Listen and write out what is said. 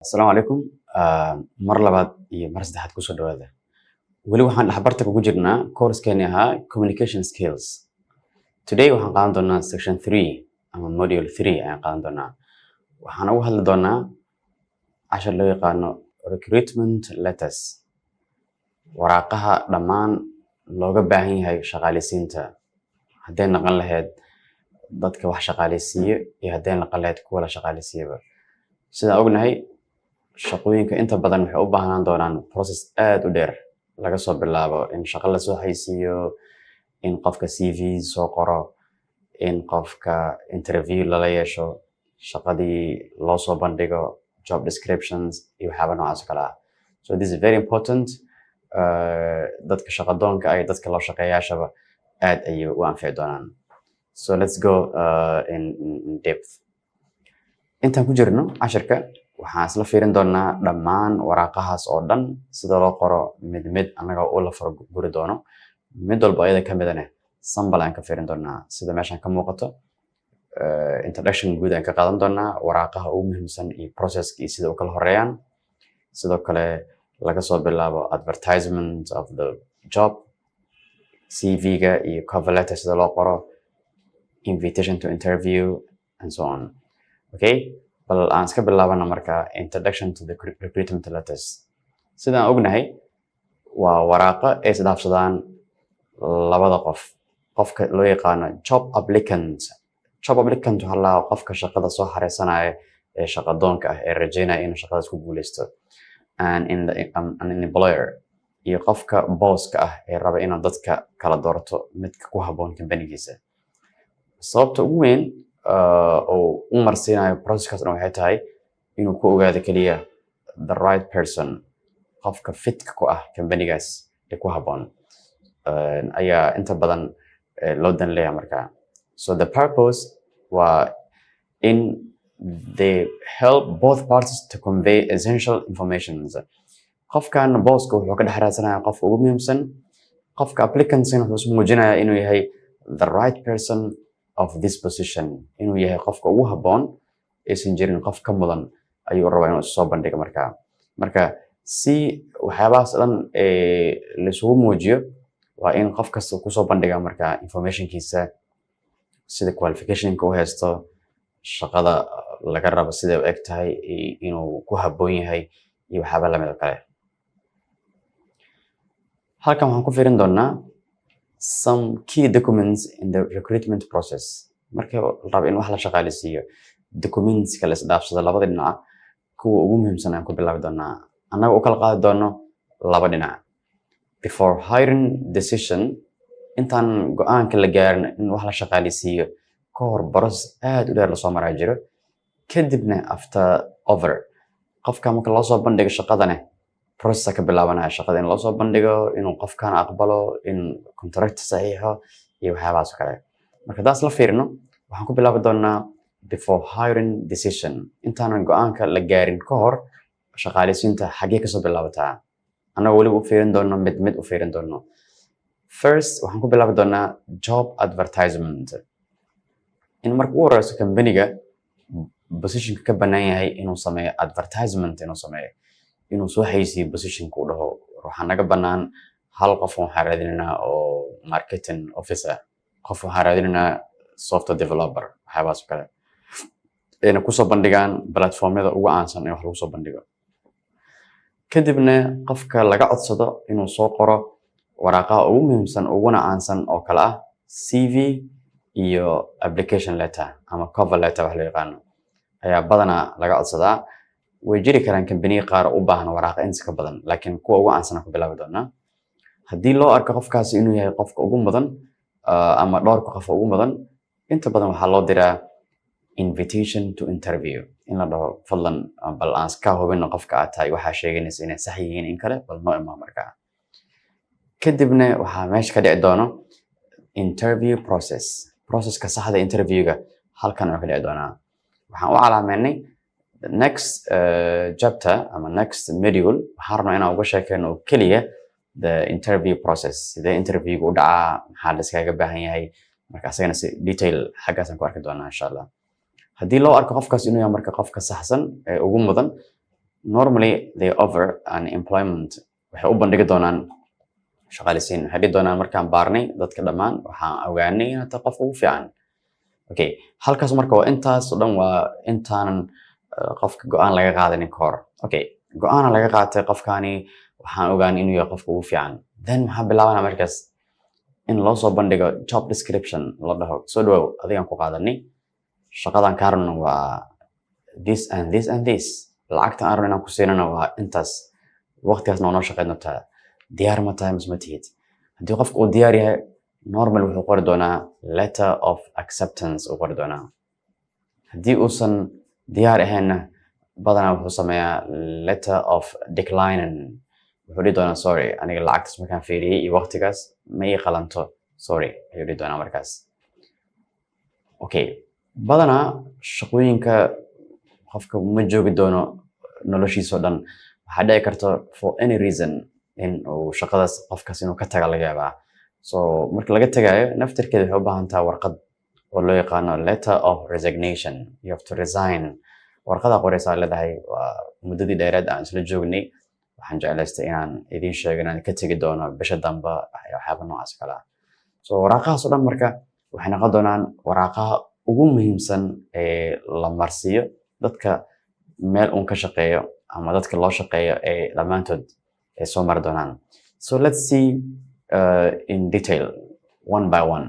السلام عليكم. mar labaad iyo mar saddexaad kusoo dhawaada. Weli waxaan dhexbarta ugu jirnaa course-keeni ahaa communication skills. Today waxaan qaadan doonaa section 3 ama module 3 ayaan qaadan doonaa. Waxaan uga hadli doonaa cashar loo yaqaano recruitment letters. Waraaqaha dhammaan looga baahan yahay shaqaaleysiinta. Hadday noqon lahayd dadka wax shaqaaleysiiyo iyo hadday noqon lahayd kuwa la shaqaaleysiiyaba. Sidaan ognahay shaqooyinka inta badan waxay u baahnaan doonaan process aad u dheer laga soo bilaabo in shaqo la soo haysiiyo, in qofka CV soo qoro, in qofka interview lala yeesho, shaqadii loo soo bandhigo, job descriptions iyo waxyaabo noocaas oo kale ah. So this is very important. Dadka shaqadoonka iyo dadka loo shaqeeyaashaba aad ayay u anfici doonaan. So let's go in depth. Intaan ku jirno cashirka waxaan isla fiirin doonaa dhammaan waraaqahaas oo dhan sida loo qoro mid mid annaga oo la faro guri doono. Mid walba ayada ka midana sample aan ka fiirin doonaa sida meeshan ka muuqato. Introduction guud aan ka qaadan doonaa waraaqaha ugu muhiimsan iyo processka iyo sida u kala horeeyaan. Sidoo kale laga soo bilaabo advertisement of the job, CV-ga iyo cover letter sida loo qoro, invitation to interview and so on. Okay, bal aan iska bilaabana marka introduction to the recruitment letters. Sidaan ognahay waa waraaqo ay isdhaafsadaan labada qof. Qofka loo yaqaano job applicant. Job applicant waxaa la qofka shaqada soo xareysanaya ee shaqadoonka ah ee rajeynaya inuu shaqadaas ku guuleysto. And an employer iyo qofka bosska ah ee raba inuu dadka kala doorto midka ku habboon company-giisa. Sababta ugu weyn oo u marsiinayo processkaas waxay tahay inuu ku ogaado kaliya the right person, qofka fitka ku ah company-gaas ee ku habboon ayaa inta badan loo dan leeyahay markaa. So the purpose waa in they help both parties to convey essential informations. Qofkan bosska wuxuu ka dhex raadsanayaa qofka ugu muhiimsan, qofka applicantsina wuxuu muujinayaa inuu yahay the right person of this position, inuu yahay qofka ugu habboon aysan jirin qof ka mudan ayuu rabaa inuu soo bandhigo marka si waxyaabahaas dhan la isugu muujiyo waa in qof kasta kusoo bandhiga marka informationkiisa sida qualificationka uu haysto, shaqada laga rabo sida u eg tahay, inuu ku habboon yahay iyo waxyaaba lamid oo kale. Halkan waxaan ku fiirin doonaa some key documents in the recruitment process. Marka la rabo in wax la shaqaaleysiiyo, documentska la isdhaafsado labada dhinac kuwa ugu muhiimsan aan ku bilaabi doonaa. Annaga u kala qaadi doono laba dhinac. Before hiring decision, intaan go'aanka la gaarin in wax la shaqaaleysiiyo ka hor process aad u dheer la soo maraa jiro. Kadibna after over, qofka marka loo soo bandhigo shaqadane process ka bilaabanaya shaqada in loo soo bandhigo, inuu qofkan aqbalo, in contract saxiixo iyo waxyaabahaas kale. Marka taas la fiirino waxaan ku bilaabi doonaa before hiring decision. Intaan go'aanka la gaarin ka hor shaqaaleysiinta xagee ka soo bilaabataa. Annaga wali u fiirin doono mid u fiirin doono. First waxaan ku bilaabi doonaa job advertisement. In marka uu horeyso company-ga positionka ka bannaan yahay inuu sameeyo advertisement, inuu soo haysiyo positionka uu dhaho waxaa naga bannaan hal qof waxaan raadinaynaa oo marketing officer, qof waxaan raadinaynaa software developer, waxyaabahaas kale ayna kusoo bandhigaan platformyada ugu caansan ee wax lagu soo bandhigo. Kadibna qofka laga codsado inuu soo qoro waraaqaha ugu muhiimsan uguna caansan oo kale ah CV iyo application letter ama cover letter wax loo yaqaano ayaa badanaa laga codsadaa. Way jiri karaan company qaar u baahan waraaqa inta ka badan, laakiin kuwa ugu caansan ku bilaabi doonaa. Haddii loo arko qofkaasi inuu yahay qofka ugu mudan ama dhowrka qof ugu mudan, inta badan waxaa loo diraa invitation to interview. In la dhaho fadlan bal aan iska hubino qofka aad tahay waxaa sheeganaysa inay sax yihiin in kale bal noo imaa markaa. Kadibna waxaa meesha ka dhici doono interview processka saxda interviewga halkan oo ka dhici doonaa. Waxaan u calaameynay next chapter ama next module waxaan rabnaa inaan uga sheekeyno oo keliya the interview process, sidee interviewga u dhacaa, maxaa la iskaga baahan yahay, marka asagana si detail xaggaasaan ku arki doonaa insha Allah. Haddii loo arko qofkaas inuu yahay marka qofka saxsan ee ugu mudan, normally they offer an employment waxay u bandhigi doonaan shaqaaleysiin waxay dhihi doonaan markaan baarnay dadka dhammaan waxaan ogaanay inaad tahay qofka ugu fiican okay halkaas marka waa intaas oo dhan waa intaanan qofka go-aan laga qaadanin ka hor okay go-aana laga qaatay qofkaani waxaan ogaanay inuu yahay qofka ugu fiican then maxaa bilaabanaa markaas in loo soo bandhigo job description la dhaho soo dhawow adigaan ku qaadanay shaqadan ka rabno waa this and this and this lacagtan aan rabno inaan ku siinana waa intaas waqtigaasna waa noo shaqayn doontaa diyaar ma tahay mise ma tihid haddii qofka uu diyaar yahay normal wuxuu qori doonaa letter of acceptance uu qori doonaa haddii uusan diyaar ahaynna badanaa wuxuu sameeyaa letter of declining wuxuu dhihi doonaa sorry aniga lacagtaas markaan fiiriyey iyo waqtigaas ma ii qalanto sorry ayuu dhihi doonaa markaas okay badanaa shaqooyinka qofka ma joogi doono noloshiisa oo dhan waxaa dhici karta for any reason in uu shaqadaas qofkaas inuu ka taga laga yaabaa so marka laga tagayo naftirkeeda waxay u baahan tahay warqad oo loo yaqaano letter of resignation you have to resign warqada qoraysaa leedahay waa muddadii dheereed aan isla joognay waxaan jeclaystay inaan idiin sheego inaan ka tegi doono bisha dambe waxyaaba noocaas kale ah so waraaqahaas oo dhan marka waxay noqon doonaan waraaqaha ugu muhiimsan ee la marsiiyo dadka meel uun ka shaqeeyo ama dadka loo shaqeeyo ee dhammaantood ay soo mari doonaan so let's see in detail one by one